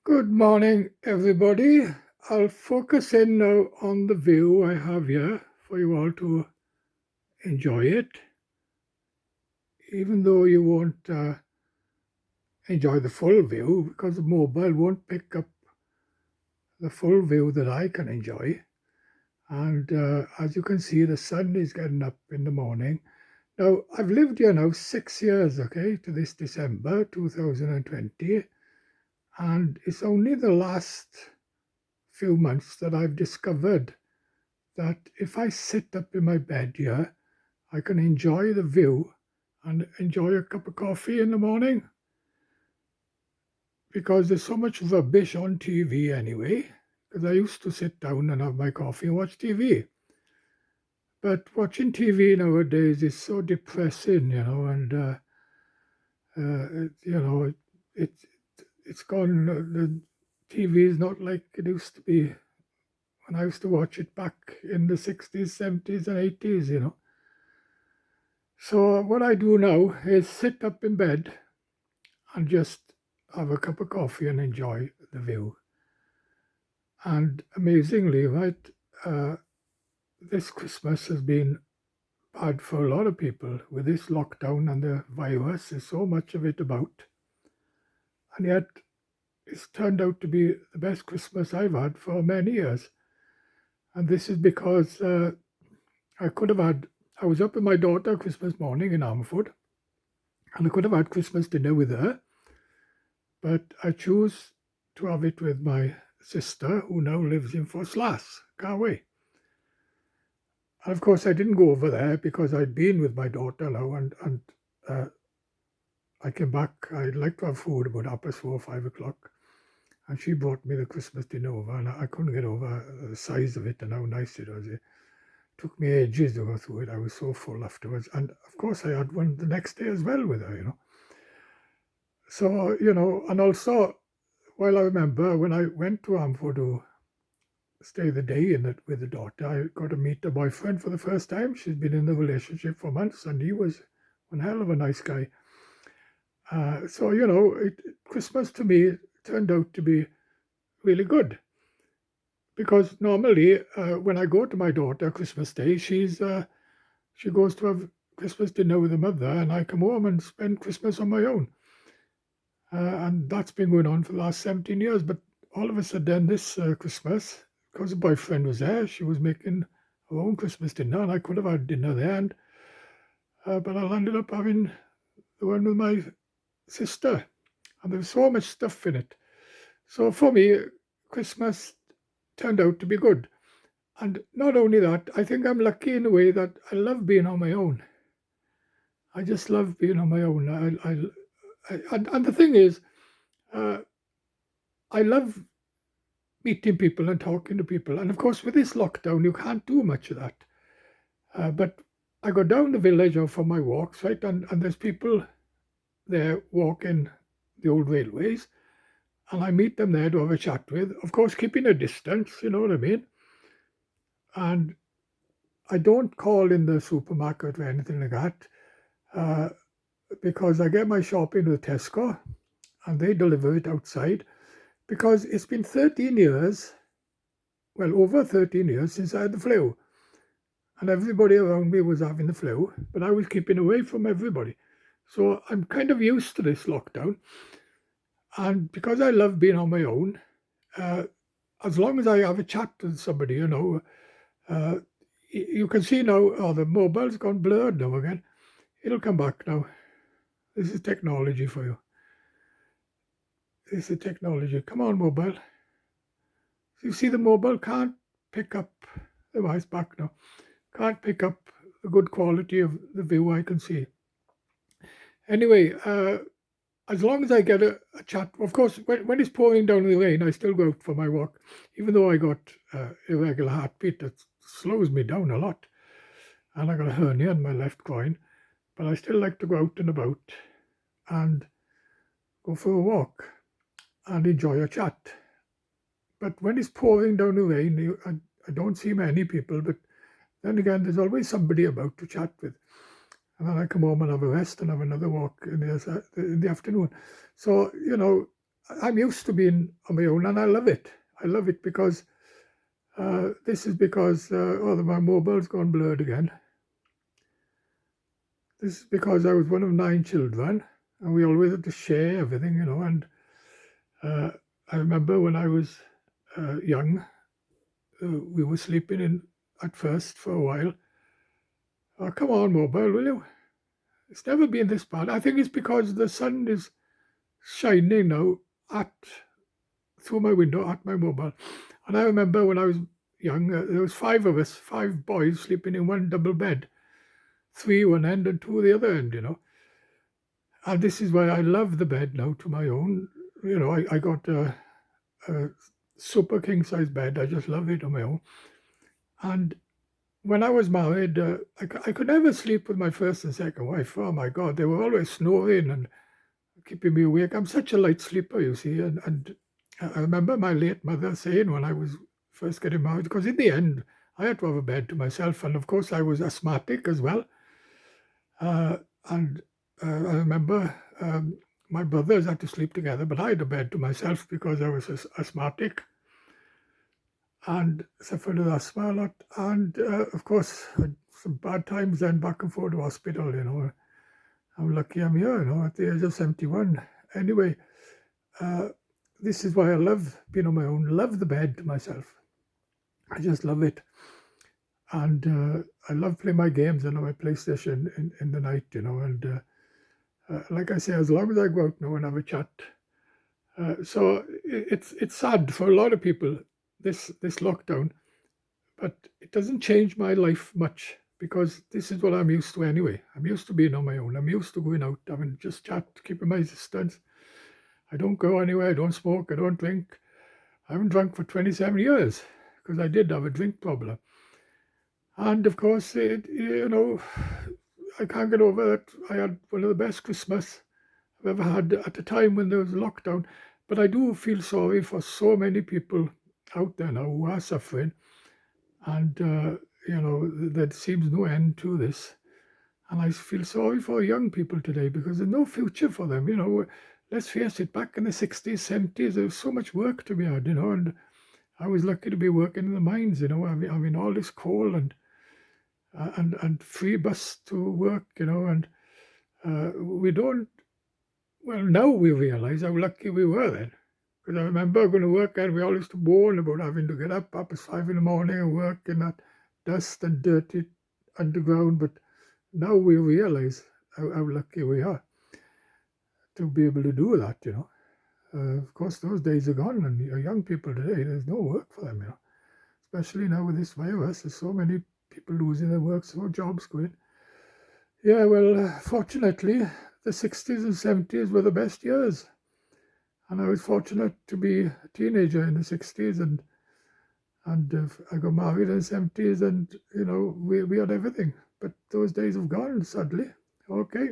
Good morning, everybody. I'll focus in now on the view I have here for you all to enjoy it, even though you won't enjoy the full view because the mobile won't pick up the full view that I can enjoy. And as you can see, the sun is getting up in the morning. Now, I've lived here now 6 years, okay, to this December 2020, and it's only the last few months that I've discovered that if I sit up in my bed here, I can enjoy the view and enjoy a cup of coffee in the morning because there's so much rubbish on TV anyway. Because I used to sit down and have my coffee and watch TV. But watching TV nowadays is so depressing, and it, it's gone. The TV is not like it used to be when I used to watch it back in the 60s, 70s, and 80s. So what I do now is sit up in bed and just have a cup of coffee and enjoy the view. And amazingly, right, this Christmas has been bad for a lot of people with this lockdown and the virus. There's so much of it about. And yet it's turned out to be the best Christmas I've had for many years. And this is because I was up with my daughter Christmas morning in Armford, and I could have had Christmas dinner with her, but I choose to have it with my sister, who now lives in Fosslas, Carway. And of course, I didn't go over there because I'd been with my daughter now, and I came back. I'd like to have food about 4:30, 5 o'clock, and she brought me the Christmas dinner over, and I couldn't get over the size of it and how nice it was. It took me ages to go through it. I was so full afterwards, and of course, I had one the next day as well with her. So and also, while I remember when I went to Amford to stay the day in it with the daughter, I got to meet the boyfriend for the first time. She's been in the relationship for months, and he was one hell of a nice guy. So Christmas to me turned out to be really good because normally when I go to my daughter Christmas Day, she goes to have Christmas dinner with her mother, and I come home and spend Christmas on my own. And that's been going on for the last 17 years. But all of a sudden, this Christmas, because the boyfriend was there, she was making her own Christmas dinner, and I could have had dinner there. But I ended up having the one with my sister, and there was so much stuff in it. So for me, Christmas turned out to be good. And not only that, I think I'm lucky in a way that I love being on my own. I just love being on my own. And the thing is, uh, I love meeting people and talking to people. And of course, with this lockdown, you can't do much of that. But I go down the village for my walks, right? And there's people there walking the old railways. And I meet them there to have a chat with. Of course, keeping a distance, you know what I mean? And I don't call in the supermarket or anything like that uh, because I get my shopping with Tesco and they deliver it outside because it's been 13 years, well, over 13 years since I had the flu. And everybody around me was having the flu, but I was keeping away from everybody. So I'm kind of used to this lockdown. And because I love being on my own, uh, as long as I have a chat with somebody, uh, you can see now, oh, the mobile's gone blurred now again. It'll come back now. This is technology for you. This is technology. Come on, mobile. You see, the mobile can't pick up. The wife's back now. Can't pick up the good quality of the view I can see. Anyway, as long as I get a chat, of course, when it's pouring down the rain, I still go out for my walk, even though I got irregular heartbeat that slows me down a lot, and I got a hernia in my left groin, but I still like to go out and about and go for a walk and enjoy a chat. But when it's pouring down the rain, I don't see many people, but then again, there's always somebody about to chat with. And then I come home and have a rest and have another walk in the afternoon. So, I'm used to being on my own, and I love it. I love it because this is because my mobile's gone blurred again. This is because I was one of 9 children, and we always had to share everything, And uh, I remember when I was young, we were sleeping in at first for a while. Oh, come on, mobile, will you? It's never been this bad. I think it's because the sun is shining now at through my window at my mobile. And I remember when I was young, there was 5 of us, 5 boys sleeping in one double bed, 3 one end and 2 the other end. And this is why I love the bed now to my own. I got a super king size bed. I just love it on my own. And when I was married, I could never sleep with my first and second wife. Oh my God, they were always snoring and keeping me awake. I'm such a light sleeper, you see. And I remember my late mother saying when I was first getting married, because in the end, I had to have a bed to myself. And of course, I was asthmatic as well. And I remember my brothers had to sleep together, but I had a bed to myself because I was asthmatic and suffered with asthma a lot. And of course, had some bad times then back and forth to hospital. I'm lucky I'm here, at the age of 71. Anyway, this is why I love being on my own, love the bed to myself. I just love it. And I love playing my games on my PlayStation in the night, and like I say, as long as I go out now and have a chat. So it's sad for a lot of people, this lockdown, but it doesn't change my life much because this is what I'm used to anyway. I'm used to being on my own. I'm used to going out, having just chat, keeping my distance. I don't go anywhere. I don't smoke. I don't drink. I haven't drunk for 27 years because I did have a drink problem. And of course, I can't get over that. I had one of the best Christmas I've ever had at a time when there was lockdown. But I do feel sorry for so many people out there now who are suffering. And, there seems no end to this. And I feel sorry for young people today because there's no future for them. Let's face it, back in the 60s, 70s, there was so much work to be had, and I was lucky to be working in the mines, having all this coal and free bus to work, and we don't, well, now we realize how lucky we were then. Because I remember going to work and we all used to moan about having to get up at 5 in the morning and work in that dust and dirty underground. But now we realize how lucky we are to be able to do that. Of course, those days are gone, and young people today, there's no work for them, especially now with this virus. There's so many people losing their work, so jobs going. Yeah, well, fortunately, the 60s and 70s were the best years. And I was fortunate to be a teenager in the 60s, and I got married in the 70s, and, we had everything. But those days have gone, sadly. Okay.